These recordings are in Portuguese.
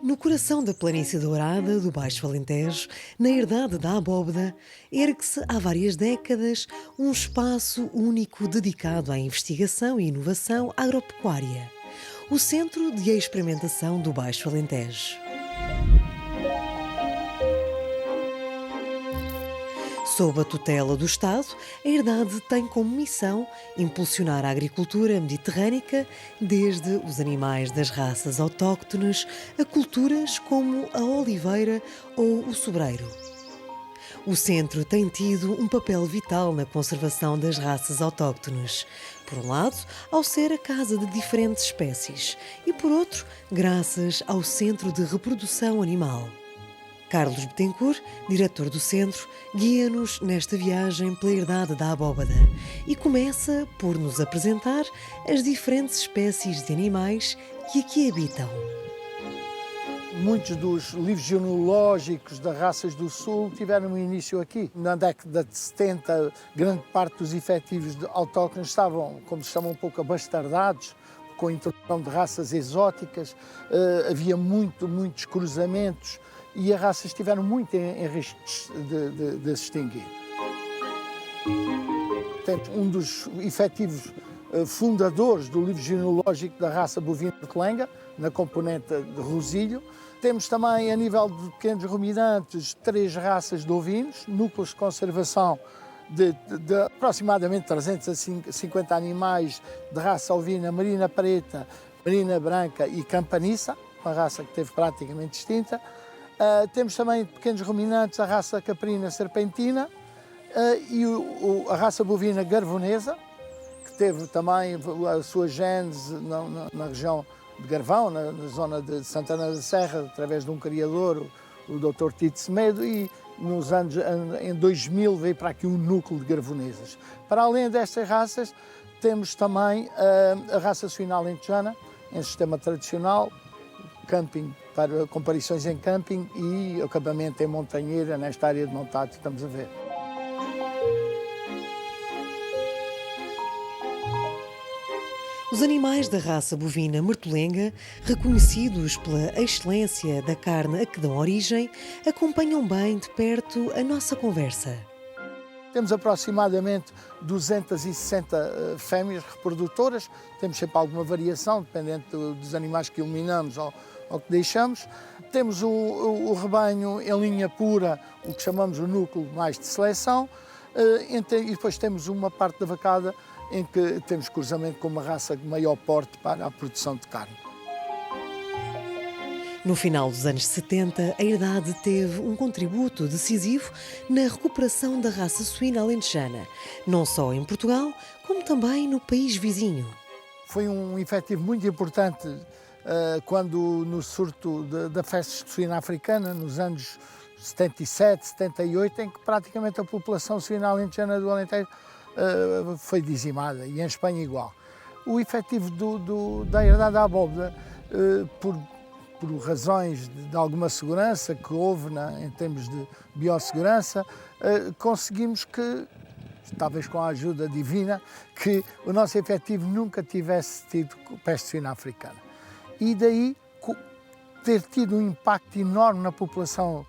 No coração da planície dourada do Baixo Alentejo, na herdade da Abóbeda, ergue-se há várias décadas um espaço único dedicado à investigação e inovação agropecuária, o Centro de Experimentação do Baixo Alentejo. Sob a tutela do Estado, a herdade tem como missão impulsionar a agricultura mediterrânica, desde os animais das raças autóctones a culturas como a oliveira ou o sobreiro. O centro tem tido um papel vital na conservação das raças autóctones. Por um lado, ao ser a casa de diferentes espécies, e por outro, graças ao Centro de Reprodução Animal. Carlos Betancourt, diretor do centro, guia-nos nesta viagem pela herdade da abóbada e começa por nos apresentar as diferentes espécies de animais que aqui habitam. Muitos dos livros genealógicos das raças do Sul tiveram um início aqui. Na década de 70, grande parte dos efetivos autóctones estavam, como se chama, um pouco abastardados, com a introdução de raças exóticas, havia muitos cruzamentos e as raças estiveram muito em risco de se extinguir. Portanto, um dos efetivos fundadores do livro genealógico da raça bovina de Lenga, na componente de Rosilho. Temos também, a nível de pequenos ruminantes, 3 raças de ovinos, núcleos de conservação de aproximadamente 350 animais de raça ovina, merina preta, merina branca e campaniça, uma raça que esteve praticamente extinta. Temos também pequenos ruminantes, a raça caprina serpentina e a raça bovina garvonesa, que teve também a sua gênese na região de Garvão, na zona de Santana da Serra, através de um criador, o Dr. Tito Semedo, e em 2000 veio para aqui um núcleo de garvonesas. Para além destas raças, temos também a raça suína alentejana, em sistema tradicional, camping, para comparações em camping e acabamento em montanheira, nesta área de montado que estamos a ver. Os animais da raça bovina martolenga, reconhecidos pela excelência da carne a que dão origem, acompanham bem de perto a nossa conversa. Temos aproximadamente 260 fêmeas reprodutoras, temos sempre alguma variação, dependendo dos animais que eliminamos ou que deixamos. Temos o rebanho em linha pura, o que chamamos o núcleo mais de seleção, e depois temos uma parte da vacada em que temos cruzamento com uma raça de maior porte para a produção de carne. No final dos anos 70, a herdade teve um contributo decisivo na recuperação da raça suína alentejana, não só em Portugal, como também no país vizinho. Foi um efetivo muito importante quando no surto da peste suína africana, nos anos 77, 78, em que praticamente a população suína alentejana do Alentejo foi dizimada, e em Espanha igual. O efetivo da herdade da abóbeda, por razões de alguma segurança que houve em termos de biossegurança, conseguimos que, talvez com a ajuda divina, que o nosso efetivo nunca tivesse tido peste suína africana. E daí ter tido um impacto enorme na população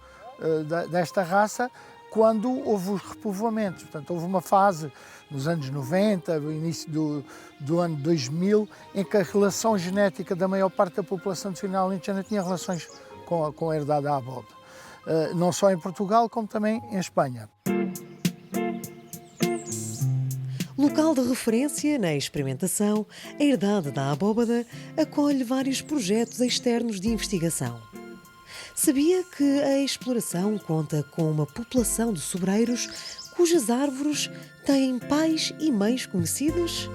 desta raça quando houve os repovoamentos. Portanto, houve uma fase nos anos 90, no início do ano 2000, em que a relação genética da maior parte da população de suína alentejana tinha relações com a herdade da abóbeda. Não só em Portugal, como também em Espanha. Local de referência na experimentação, a herdade da abóbada acolhe vários projetos externos de investigação. Sabia que a exploração conta com uma população de sobreiros cujas árvores têm pais e mães conhecidos?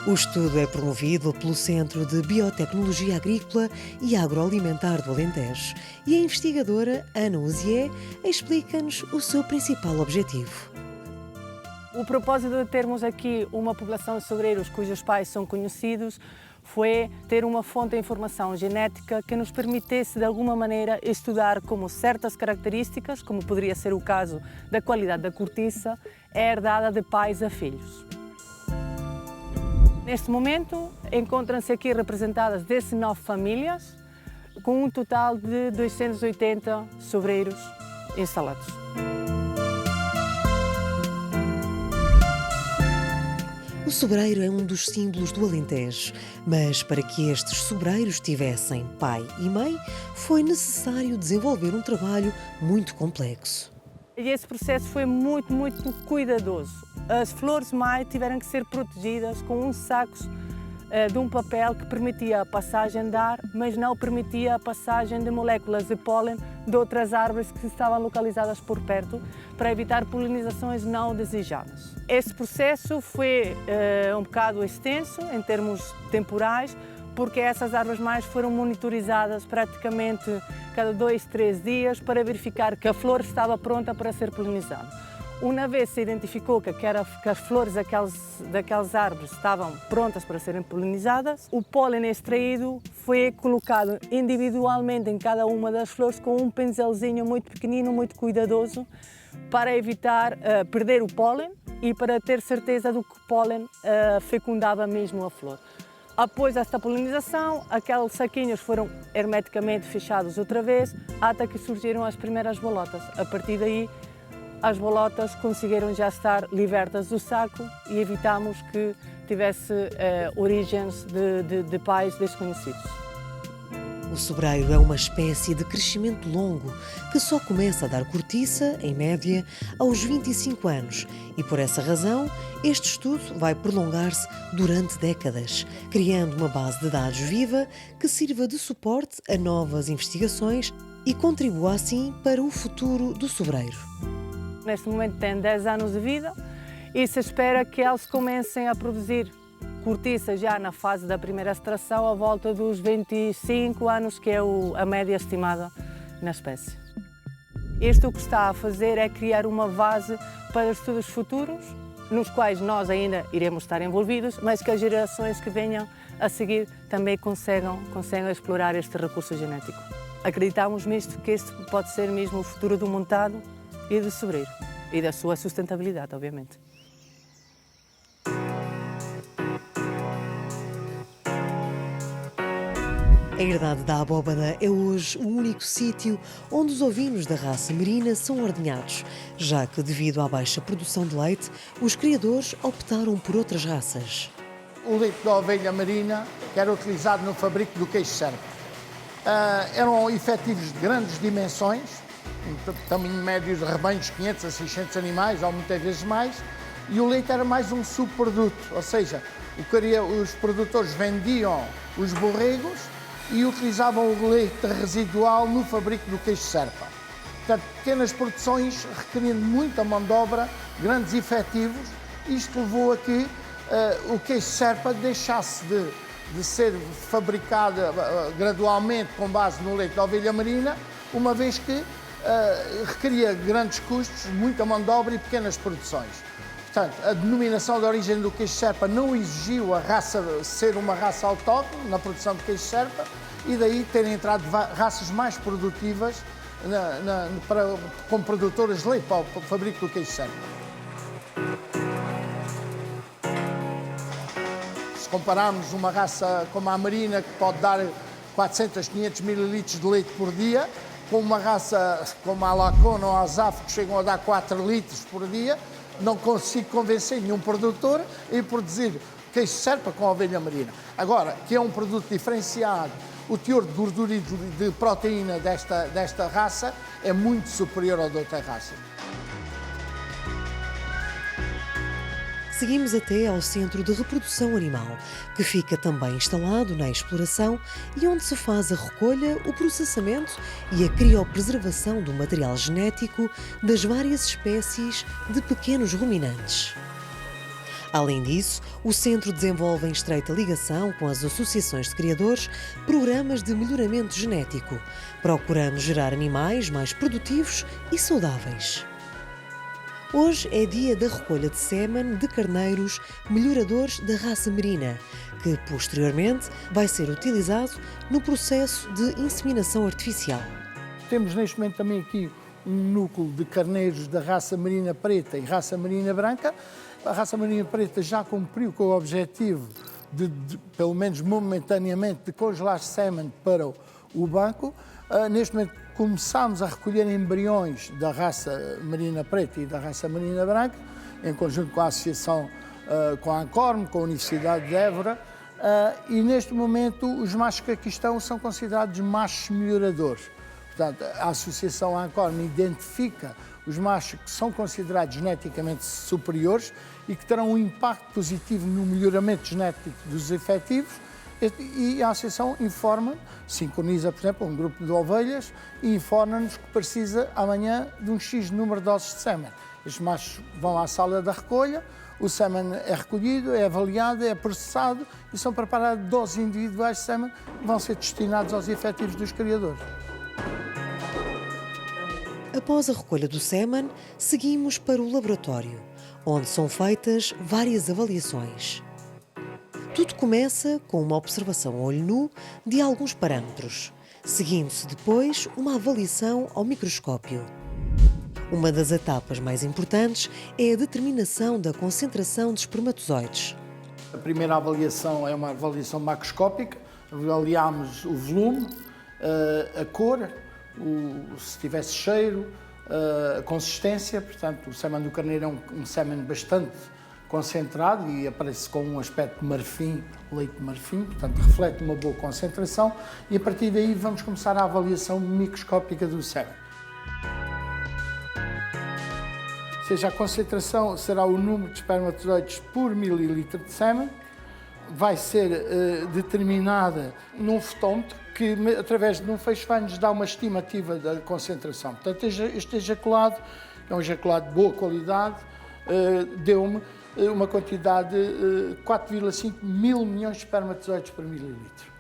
O estudo é promovido pelo Centro de Biotecnologia Agrícola e Agroalimentar do Alentejo e a investigadora Ana Uzié explica-nos o seu principal objetivo. O propósito de termos aqui uma população de sobreiros cujos pais são conhecidos foi ter uma fonte de informação genética que nos permitisse, de alguma maneira, estudar como certas características, como poderia ser o caso da qualidade da cortiça, é herdada de pais a filhos. Neste momento, encontram-se aqui representadas 19 famílias, com um total de 280 sobreiros instalados. O sobreiro é um dos símbolos do Alentejo, mas para que estes sobreiros tivessem pai e mãe, foi necessário desenvolver um trabalho muito complexo. E esse processo foi muito cuidadoso. As flores-mãe tiveram que ser protegidas com uns sacos de um papel que permitia a passagem de ar, mas não permitia a passagem de moléculas de pólen de outras árvores que estavam localizadas por perto, para evitar polinizações não desejadas. Esse processo foi um bocado extenso em termos temporais, porque essas árvores-mães foram monitorizadas praticamente cada 2, 3 dias para verificar que a flor estava pronta para ser polinizada. Uma vez se identificou que as flores daquelas árvores estavam prontas para serem polinizadas, o pólen extraído foi colocado individualmente em cada uma das flores com um pinzelzinho muito pequenino, muito cuidadoso, para evitar perder o pólen e para ter certeza do que o pólen fecundava mesmo a flor. Após esta polinização, aqueles saquinhos foram hermeticamente fechados outra vez, até que surgiram as primeiras bolotas. A partir daí, as bolotas conseguiram já estar libertas do saco e evitamos que tivesse origens de pais desconhecidos. O sobreiro é uma espécie de crescimento longo que só começa a dar cortiça, em média, aos 25 anos e, por essa razão, este estudo vai prolongar-se durante décadas, criando uma base de dados viva que sirva de suporte a novas investigações e contribua assim para o futuro do sobreiro. Neste momento tem 10 anos de vida e se espera que eles comecem a produzir cortiça já na fase da primeira extração à volta dos 25 anos, que é a média estimada na espécie. Isto o que está a fazer é criar uma base para estudos futuros, nos quais nós ainda iremos estar envolvidos, mas que as gerações que venham a seguir também consigam explorar este recurso genético. Acreditamos mesmo que este pode ser mesmo o futuro do montado e do sobreiro, e da sua sustentabilidade, obviamente. A herdade da abóbada é hoje o único sítio onde os ovinos da raça merina são ordenhados, já que, devido à baixa produção de leite, os criadores optaram por outras raças. O leite da ovelha merina, que era utilizado no fabrico do queijo serpa, eram efetivos de grandes dimensões, tamanho médio de rebanhos, 500 a 600 animais, ou muitas vezes mais, e o leite era mais um subproduto, ou seja, os produtores vendiam os borregos e utilizavam o leite residual no fabrico do queijo serpa. Portanto, pequenas produções requerindo muita mão de obra, grandes efetivos. Isto levou a que o queijo serpa deixasse de ser fabricado gradualmente com base no leite da ovelha merina, uma vez que requeria grandes custos, muita mão de obra e pequenas produções. Portanto, a denominação de origem do queijo serpa não exigiu a raça ser uma raça autóctone na produção de queijo serpa e daí terem entrado raças mais produtivas como produtoras de leite para o fabrico do queijo serpa. Se compararmos uma raça como a merina, que pode dar 400, 500 mililitros de leite por dia, com uma raça como a Lacona ou a Azaf, que chegam a dar 4 litros por dia, não consigo convencer nenhum produtor em produzir queijo serpa com a ovelha merina. Agora, que é um produto diferenciado, o teor de gordura e de proteína desta raça é muito superior ao de outra raça. Seguimos até ao Centro de Reprodução Animal, que fica também instalado na exploração e onde se faz a recolha, o processamento e a criopreservação do material genético das várias espécies de pequenos ruminantes. Além disso, o Centro desenvolve em estreita ligação com as associações de criadores programas de melhoramento genético, procurando gerar animais mais produtivos e saudáveis. Hoje é dia da recolha de sêmen de carneiros melhoradores da raça merina, que posteriormente vai ser utilizado no processo de inseminação artificial. Temos neste momento também aqui um núcleo de carneiros da raça merina preta e raça merina branca. A raça merina preta já cumpriu com o objetivo pelo menos momentaneamente, de congelar sêmen para o banco. Neste momento começámos a recolher embriões da raça merina preta e da raça merina branca, em conjunto com a associação, com a Ancorm, com a Universidade de Évora, e neste momento os machos que aqui estão são considerados machos melhoradores. Portanto, a associação Ancorm identifica os machos que são considerados geneticamente superiores e que terão um impacto positivo no melhoramento genético dos efetivos, e a associação informa, sincroniza, por exemplo, um grupo de ovelhas e informa-nos que precisa amanhã de um X número de doses de sêmen. Estes machos vão à sala da recolha, o sêmen é recolhido, é avaliado, é processado e são preparadas doses individuais de sêmen que vão ser destinados aos efetivos dos criadores. Após a recolha do sêmen, seguimos para o laboratório, onde são feitas várias avaliações. Tudo começa com uma observação a olho nu de alguns parâmetros, seguindo-se depois uma avaliação ao microscópio. Uma das etapas mais importantes é a determinação da concentração de espermatozoides. A primeira avaliação é uma avaliação macroscópica, avaliamos o volume, a cor, se tivesse cheiro, a consistência. Portanto, o sêmen do carneiro é um sêmen bastante concentrado e aparece com um aspecto de marfim, leite de marfim, portanto reflete uma boa concentração, e a partir daí vamos começar a avaliação microscópica do sêmen. Ou seja, a concentração será o número de espermatozoides por mililitro de sêmen, vai ser determinada num fotómetro que, através de um feixe, vai-nos dar uma estimativa da concentração. Portanto, este ejaculado é um ejaculado de boa qualidade, deu-me uma quantidade de 4,5 mil milhões de espermatozoides por mililitro.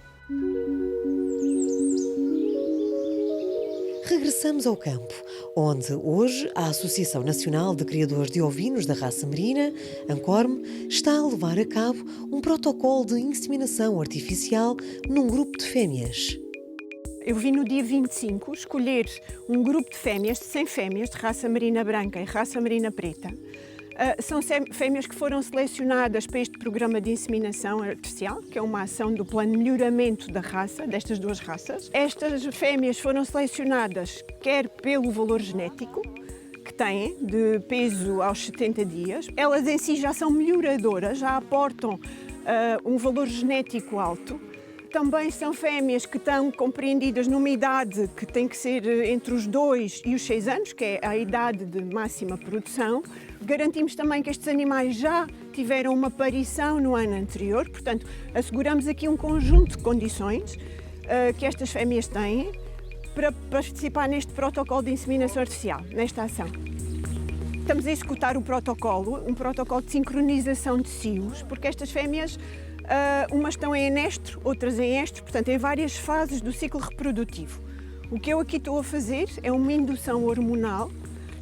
Regressamos ao campo, onde hoje a Associação Nacional de Criadores de Ovinos da Raça Merina, Ancorm, está a levar a cabo um protocolo de inseminação artificial num grupo de fêmeas. Eu vim no dia 25 escolher um grupo de fêmeas, de 100 fêmeas, de raça merina branca e raça merina preta. São fêmeas que foram selecionadas para este programa de inseminação artificial, que é uma ação do plano de melhoramento da raça, destas duas raças. Estas fêmeas foram selecionadas quer pelo valor genético que têm, de peso aos 70 dias. Elas em si já são melhoradoras, já aportam um valor genético alto. Também são fêmeas que estão compreendidas numa idade que tem que ser entre os 2 e os 6 anos, que é a idade de máxima produção. Garantimos também que estes animais já tiveram uma parição no ano anterior, portanto, asseguramos aqui um conjunto de condições que estas fêmeas têm para participar neste protocolo de inseminação artificial, nesta ação. Estamos a executar o protocolo, um protocolo de sincronização de cios, porque estas fêmeas umas estão em enestro, outras em estro, portanto, em várias fases do ciclo reprodutivo. O que eu aqui estou a fazer é uma indução hormonal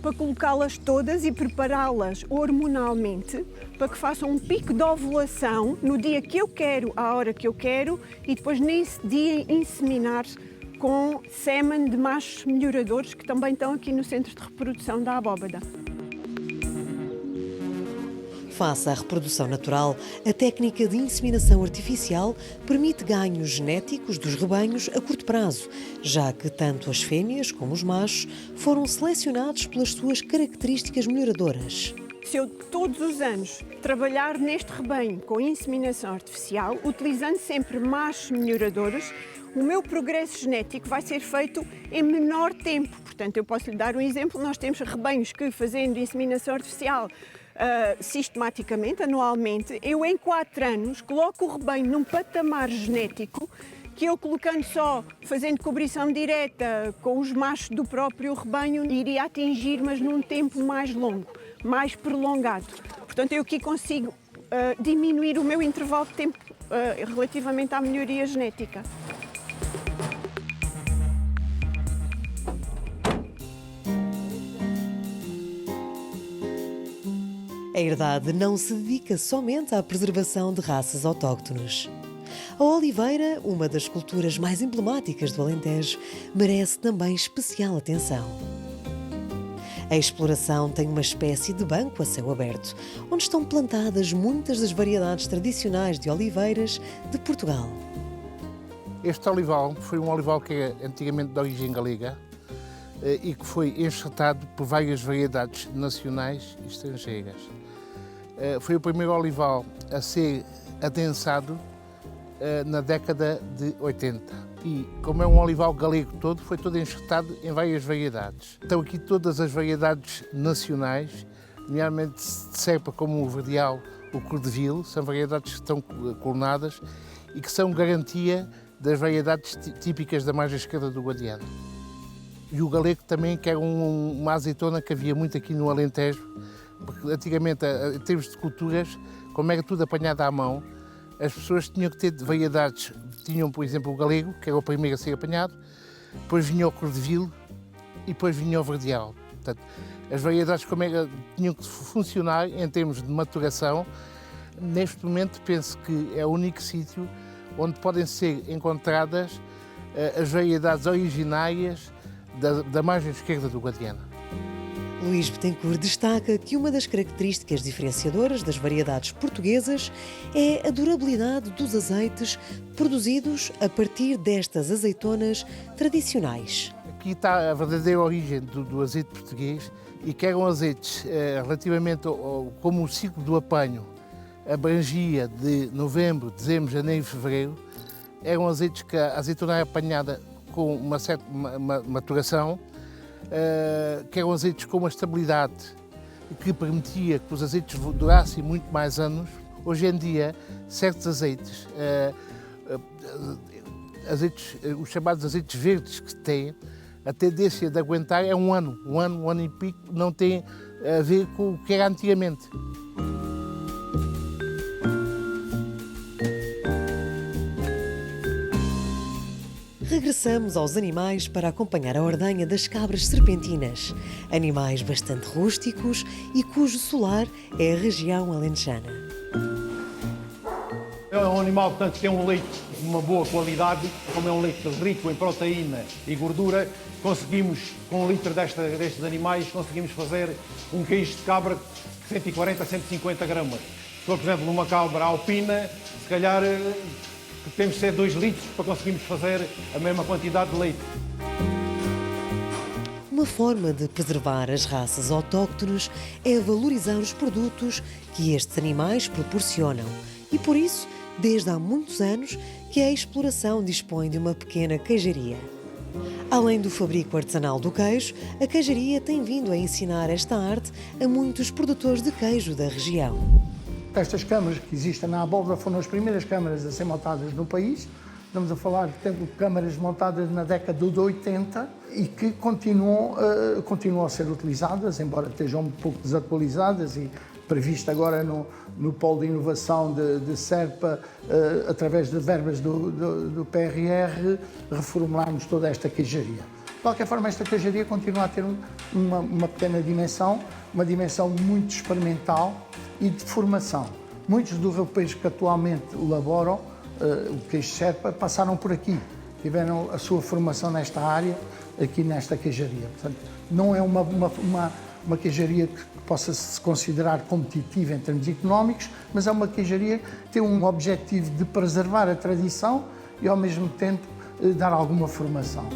para colocá-las todas e prepará-las hormonalmente para que façam um pico de ovulação no dia que eu quero, à hora que eu quero, e depois nesse dia inseminar com sêmen de machos melhoradores que também estão aqui no centro de reprodução da abóbada. Face à reprodução natural, a técnica de inseminação artificial permite ganhos genéticos dos rebanhos a curto prazo, já que tanto as fêmeas como os machos foram selecionados pelas suas características melhoradoras. Se eu todos os anos trabalhar neste rebanho com inseminação artificial, utilizando sempre machos melhoradores, o meu progresso genético vai ser feito em menor tempo. Portanto, eu posso lhe dar um exemplo. Nós temos rebanhos que, fazendo inseminação artificial sistematicamente, anualmente, eu em 4 anos coloco o rebanho num patamar genético que eu colocando só, fazendo cobrição direta com os machos do próprio rebanho, iria atingir, mas num tempo mais longo, mais prolongado. Portanto, eu aqui consigo diminuir o meu intervalo de tempo relativamente à melhoria genética. A herdade não se dedica somente à preservação de raças autóctones. A oliveira, uma das culturas mais emblemáticas do Alentejo, merece também especial atenção. A exploração tem uma espécie de banco a céu aberto, onde estão plantadas muitas das variedades tradicionais de oliveiras de Portugal. Este olival foi um olival que é antigamente de origem galega e que foi enxertado por várias variedades nacionais e estrangeiras. Foi o primeiro olival a ser adensado na década de 80. E, como é um olival galego todo, foi todo enxertado em várias variedades. Estão aqui todas as variedades nacionais, nomeadamente de cepa como o verdeal, o cordevil, são variedades que estão clonadas e que são garantia das variedades típicas da margem esquerda do Guadiana. E o galego também, que era uma azeitona que havia muito aqui no Alentejo, porque antigamente, em termos de culturas, como era tudo apanhado à mão, as pessoas tinham que ter variedades. Tinham, por exemplo, o galego, que era o primeiro a ser apanhado, depois vinha o cordevil e depois vinha o verdeal. Portanto, as variedades como era, tinham que funcionar em termos de maturação. Neste momento, penso que é o único sítio onde podem ser encontradas as variedades originárias da margem esquerda do Guadiana. Luís Betancourt destaca que uma das características diferenciadoras das variedades portuguesas é a durabilidade dos azeites produzidos a partir destas azeitonas tradicionais. Aqui está a verdadeira origem do azeite português e que eram azeites relativamente como o ciclo do apanho abrangia de novembro, dezembro, janeiro e fevereiro, eram azeites que a azeitona era apanhada com uma certa maturação, que eram azeites com uma estabilidade que permitia que os azeites durassem muito mais anos. Hoje em dia, certos azeites, os chamados azeites verdes que têm, a tendência de aguentar é um ano e pico, não tem a ver com o que era antigamente. Regressamos aos animais para acompanhar a ordenha das cabras serpentinas, animais bastante rústicos e cujo solar é a região alentejana. É um animal, portanto, que tem um leite de uma boa qualidade, como é um leite rico em proteína e gordura, conseguimos, com um litro destes animais, conseguimos fazer um queijo de cabra de 140 a 150 gramas. Se for, por exemplo, numa cabra alpina, se calhar temos de ser 2 litros para conseguirmos fazer a mesma quantidade de leite. Uma forma de preservar as raças autóctones é valorizar os produtos que estes animais proporcionam e, por isso, desde há muitos anos que a exploração dispõe de uma pequena queijaria. Além do fabrico artesanal do queijo, a queijaria tem vindo a ensinar esta arte a muitos produtores de queijo da região. Estas câmaras que existem na abóbora foram as primeiras câmaras a ser montadas no país. Estamos a falar de câmaras montadas na década de 80 e que continuam a ser utilizadas, embora estejam um pouco desatualizadas e previsto agora no polo de inovação de Serpa, através de verbas do PRR, reformularmos toda esta queijaria. De qualquer forma, esta queijaria continua a ter uma pequena dimensão, uma dimensão muito experimental e de formação. Muitos dos europeus que atualmente elaboram o queijo Serpa passaram por aqui, tiveram a sua formação nesta área, aqui nesta queijaria. Portanto, não é uma queijaria que possa se considerar competitiva em termos económicos, mas é uma queijaria que tem um objetivo de preservar a tradição e, ao mesmo tempo, dar alguma formação.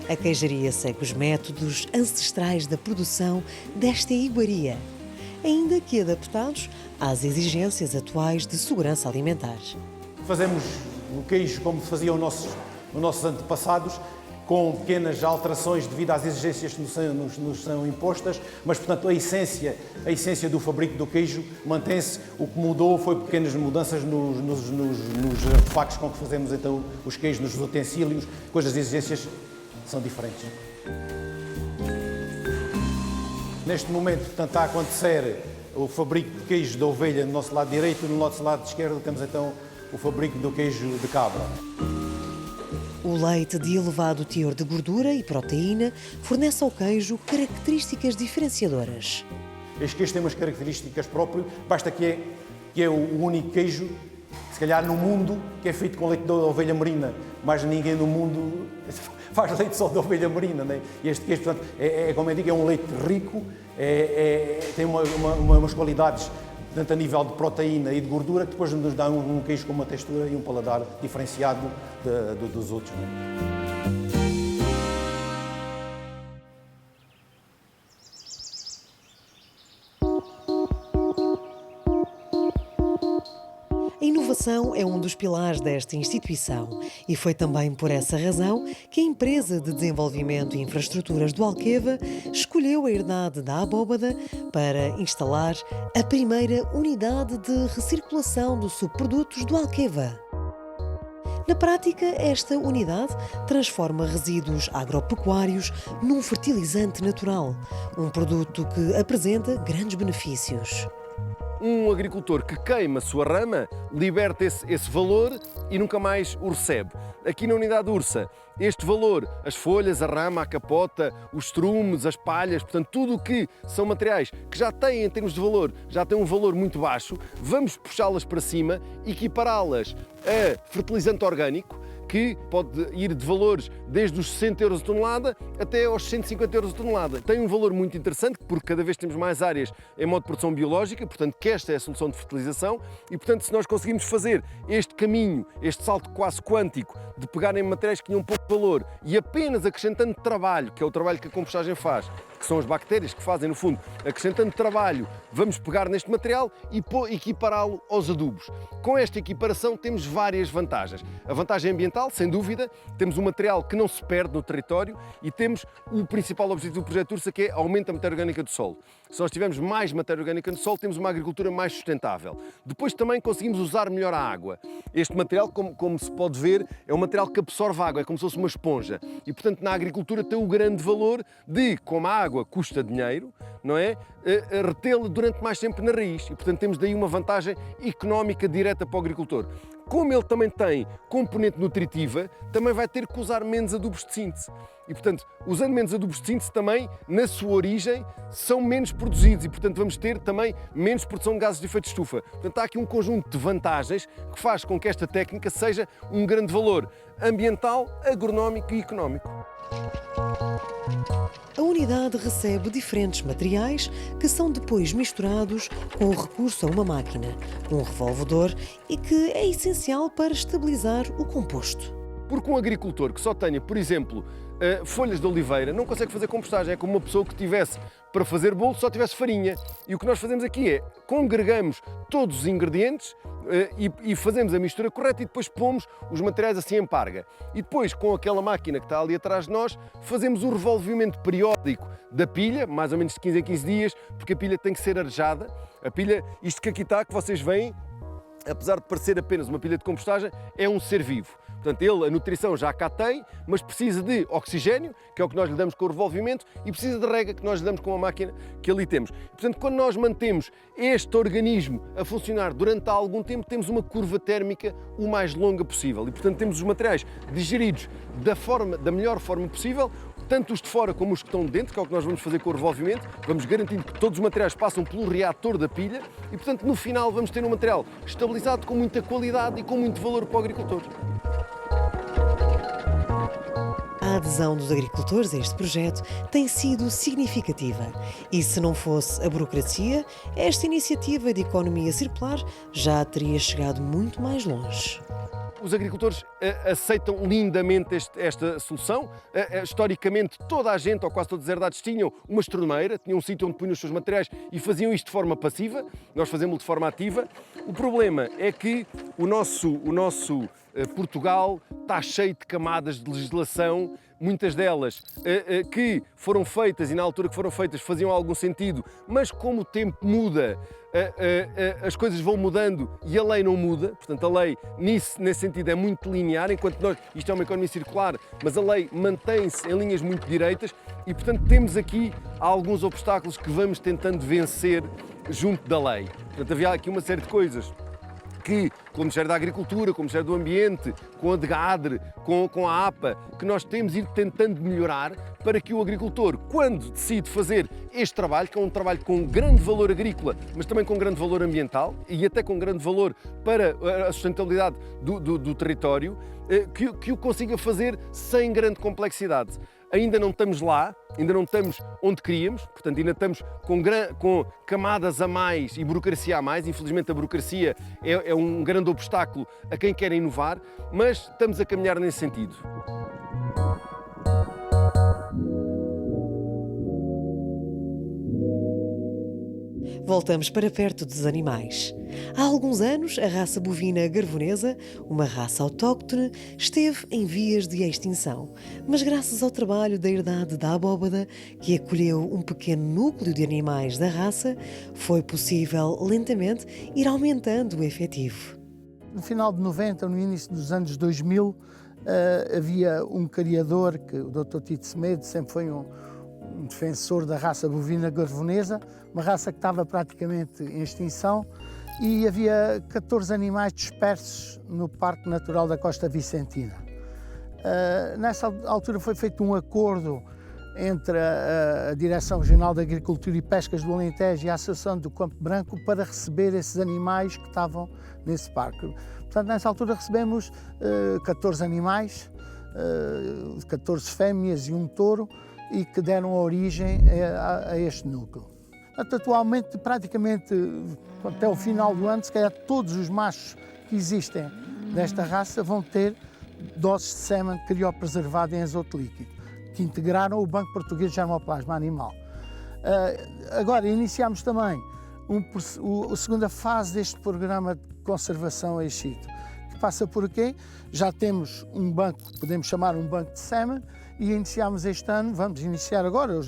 A queijaria segue os métodos ancestrais da produção desta iguaria, ainda que adaptados às exigências atuais de segurança alimentar. Fazemos o queijo como faziam os nossos antepassados, com pequenas alterações devido às exigências que nos são impostas, mas, portanto, a essência do fabrico do queijo mantém-se. O que mudou foi pequenas mudanças nos artefactos com que fazemos então os queijos, nos utensílios, cujas exigências são diferentes. Neste momento, portanto, está a acontecer o fabrico de queijo da ovelha no nosso lado direito e no nosso lado esquerdo temos então o fabrico do queijo de cabra. O leite de elevado teor de gordura e proteína fornece ao queijo características diferenciadoras. Este queijo tem umas características próprias, basta que é o único queijo, se calhar no mundo, que é feito com leite de ovelha merina. Mais ninguém no mundo faz leite só de ovelha merina, né? E este queijo, portanto, como eu digo, é um leite rico, tem umas qualidades tanto a nível de proteína e de gordura, que depois nos dá um queijo com uma textura e um paladar diferenciado dos outros. A inovação é um dos pilares desta instituição e foi também por essa razão que a empresa de desenvolvimento e infraestruturas do Alqueva escolheu a herdade da abóbada para instalar a primeira unidade de recirculação de subprodutos do Alqueva. Na prática, esta unidade transforma resíduos agropecuários num fertilizante natural, um produto que apresenta grandes benefícios. Um agricultor que queima a sua rama liberta esse valor e nunca mais o recebe. Aqui na unidade Ursa, este valor, as folhas, a rama, a capota, os estrumes, as palhas, portanto tudo o que são materiais que já têm em termos de valor, já têm um valor muito baixo, vamos puxá-las para cima e equipará-las a fertilizante orgânico, que pode ir de valores desde os 60 euros a tonelada até aos 150 euros a tonelada. Tem um valor muito interessante, porque cada vez temos mais áreas em modo de produção biológica, portanto que esta é a solução de fertilização e, portanto, se nós conseguimos fazer este caminho, este salto quase quântico, de pegar em materiais que tinham pouco valor e apenas acrescentando trabalho, que é o trabalho que a compostagem faz, que são as bactérias que fazem, no fundo, acrescentando trabalho, vamos pegar neste material e equipará-lo aos adubos. Com esta equiparação temos várias vantagens. A vantagem ambiental, sem dúvida, temos um material que não se perde no território e temos o principal objetivo do projeto Ursa, que é aumento da matéria orgânica do solo. Se nós tivermos mais matéria orgânica no solo, temos uma agricultura mais sustentável. Depois também conseguimos usar melhor a água. Este material, como se pode ver, é um material que absorve água, é como se fosse uma esponja. E, portanto, na agricultura tem o grande valor de, como a água custa dinheiro, não é? Retê-la durante mais tempo na raiz. E, portanto, temos daí uma vantagem económica direta para o agricultor. Como ele também tem componente nutritiva, também vai ter que usar menos adubos de síntese. E, portanto, usando menos adubos de síntese também, na sua origem, são menos produzidos e, portanto, vamos ter também menos produção de gases de efeito de estufa. Portanto, há aqui um conjunto de vantagens que faz com que esta técnica seja um grande valor ambiental, agronómico e económico. A unidade recebe diferentes materiais que são depois misturados com o recurso a uma máquina, um revolvedor, e que é essencial para estabilizar o composto. Porque um agricultor que só tenha, por exemplo, folhas de oliveira não consegue fazer compostagem. É como uma pessoa que tivesse para fazer bolo só tivesse farinha. E o que nós fazemos aqui é congregamos todos os ingredientes e fazemos a mistura correta e depois pomos os materiais assim em parga. E depois, com aquela máquina que está ali atrás de nós, fazemos o revolvimento periódico da pilha, mais ou menos de 15 em 15 dias, porque a pilha tem que ser arejada. A pilha, isto que aqui está, que vocês veem, apesar de parecer apenas uma pilha de compostagem, é um ser vivo. Portanto, ele, a nutrição já cá tem, mas precisa de oxigênio, que é o que nós lhe damos com o revolvimento, e precisa de rega, que nós lhe damos com a máquina que ali temos. Portanto, quando nós mantemos este organismo a funcionar durante algum tempo, temos uma curva térmica o mais longa possível. E, portanto, temos os materiais digeridos da melhor forma possível, tanto os de fora como os que estão de dentro, que é o que nós vamos fazer com o revolvimento. Vamos garantindo que todos os materiais passam pelo reator da pilha e, portanto, no final vamos ter um material estabilizado com muita qualidade e com muito valor para o agricultor. A adesão dos agricultores a este projeto tem sido significativa e, se não fosse a burocracia, esta iniciativa de economia circular já teria chegado muito mais longe. Os agricultores aceitam lindamente esta solução. Historicamente, toda a gente, ou quase todas as herdades, tinham uma estroneira, tinham um sítio onde punham os seus materiais e faziam isto de forma passiva. Nós fazemos de forma ativa. O problema é que o nosso Portugal está cheio de camadas de legislação, muitas delas que foram feitas e na altura que foram feitas faziam algum sentido, mas como o tempo muda, as coisas vão mudando e a lei não muda. Portanto, a lei nesse sentido é muito linear, enquanto isto é uma economia circular, mas a lei mantém-se em linhas muito direitas e, portanto, temos aqui alguns obstáculos que vamos tentando vencer junto da lei. Portanto, havia aqui uma série de coisas que, com o Ministério da Agricultura, com o Ministério do Ambiente, com a DGADRE, com a APA, que nós temos ido tentando melhorar para que o agricultor, quando decide fazer este trabalho, que é um trabalho com grande valor agrícola, mas também com grande valor ambiental e até com grande valor para a sustentabilidade do território, que o consiga fazer sem grande complexidade. Ainda não estamos lá, ainda não estamos onde queríamos, portanto ainda estamos com camadas a mais e burocracia a mais. Infelizmente a burocracia é um grande obstáculo a quem quer inovar, mas estamos a caminhar nesse sentido. Voltamos para perto dos animais. Há alguns anos, a raça bovina garvonesa, uma raça autóctone, esteve em vias de extinção. Mas graças ao trabalho da Herdade da Abóbada, que acolheu um pequeno núcleo de animais da raça, foi possível lentamente ir aumentando o efetivo. No final de 90, no início dos anos 2000, havia um criador, que o Dr. Tito Semedo sempre foi um defensor da raça bovina garvonesa, uma raça que estava praticamente em extinção, e havia 14 animais dispersos no Parque Natural da Costa Vicentina. Nessa altura foi feito um acordo entre a Direção Regional de Agricultura e Pescas do Alentejo e a Associação do Campo Branco para receber esses animais que estavam nesse parque. Portanto, nessa altura recebemos 14 animais, 14 fêmeas e um touro, e que deram origem a este núcleo. Atualmente, praticamente até o final do ano, se calhar todos os machos que existem desta raça vão ter doses de sêmen criopreservado em azoto líquido, que integraram o Banco Português de Germoplasma Animal. Agora, iniciamos também a segunda fase deste programa de conservação ex situ, que passa por quê? Já temos um banco, podemos chamar um banco de sêmen, e iniciámos este ano, vamos iniciar agora,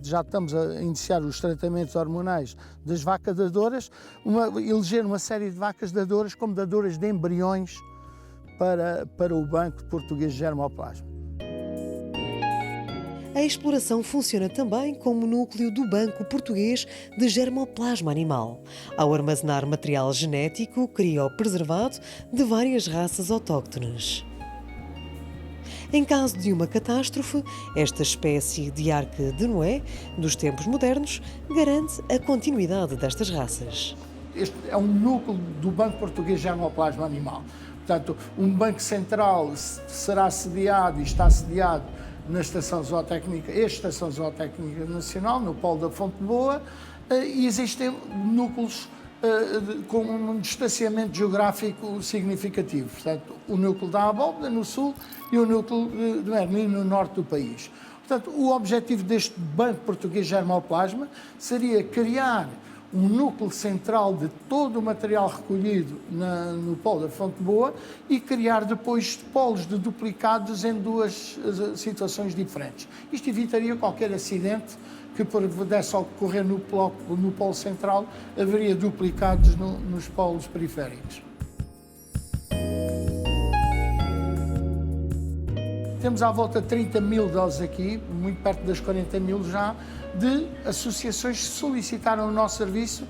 já estamos a iniciar os tratamentos hormonais das vacas dadoras, eleger uma série de vacas dadoras como dadoras de embriões para o Banco Português de Germoplasma. A exploração funciona também como núcleo do Banco Português de Germoplasma Animal, ao armazenar material genético criopreservado de várias raças autóctones. Em caso de uma catástrofe, esta espécie de arca de Noé dos tempos modernos garante a continuidade destas raças. Este é um núcleo do Banco Português de Germoplasma Animal. Portanto, um banco central será sediado e está sediado na Estação Zootécnica, Estação Zootécnica Nacional, no Polo da Fonte Boa, e existem núcleos com um distanciamento geográfico significativo. Portanto, o núcleo da Abóbada no sul e o núcleo de Merlim no norte do país. Portanto, o objetivo deste Banco Português de Germoplasma seria criar um núcleo central de todo o material recolhido no polo da Fonte Boa e criar depois polos de duplicados em duas situações diferentes. Isto evitaria qualquer acidente que pudesse ocorrer no polo central, haveria duplicados nos polos periféricos. Temos à volta de 30 mil doses aqui, muito perto das 40 mil já, de associações que solicitaram o nosso serviço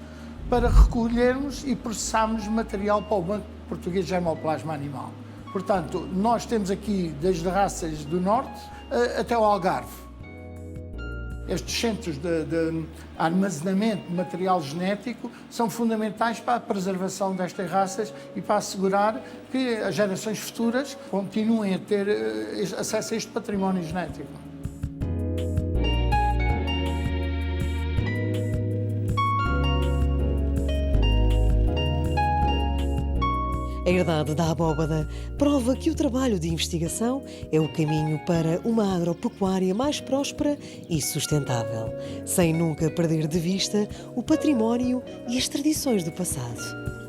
para recolhermos e processarmos material para o Banco Português de Germoplasma Animal. Portanto, nós temos aqui desde raças do norte até o Algarve. Estes centros de armazenamento de material genético são fundamentais para a preservação destas raças e para assegurar que as gerações futuras continuem a ter acesso a este património genético. A Herdade da Abóbada prova que o trabalho de investigação é o caminho para uma agropecuária mais próspera e sustentável, sem nunca perder de vista o património e as tradições do passado.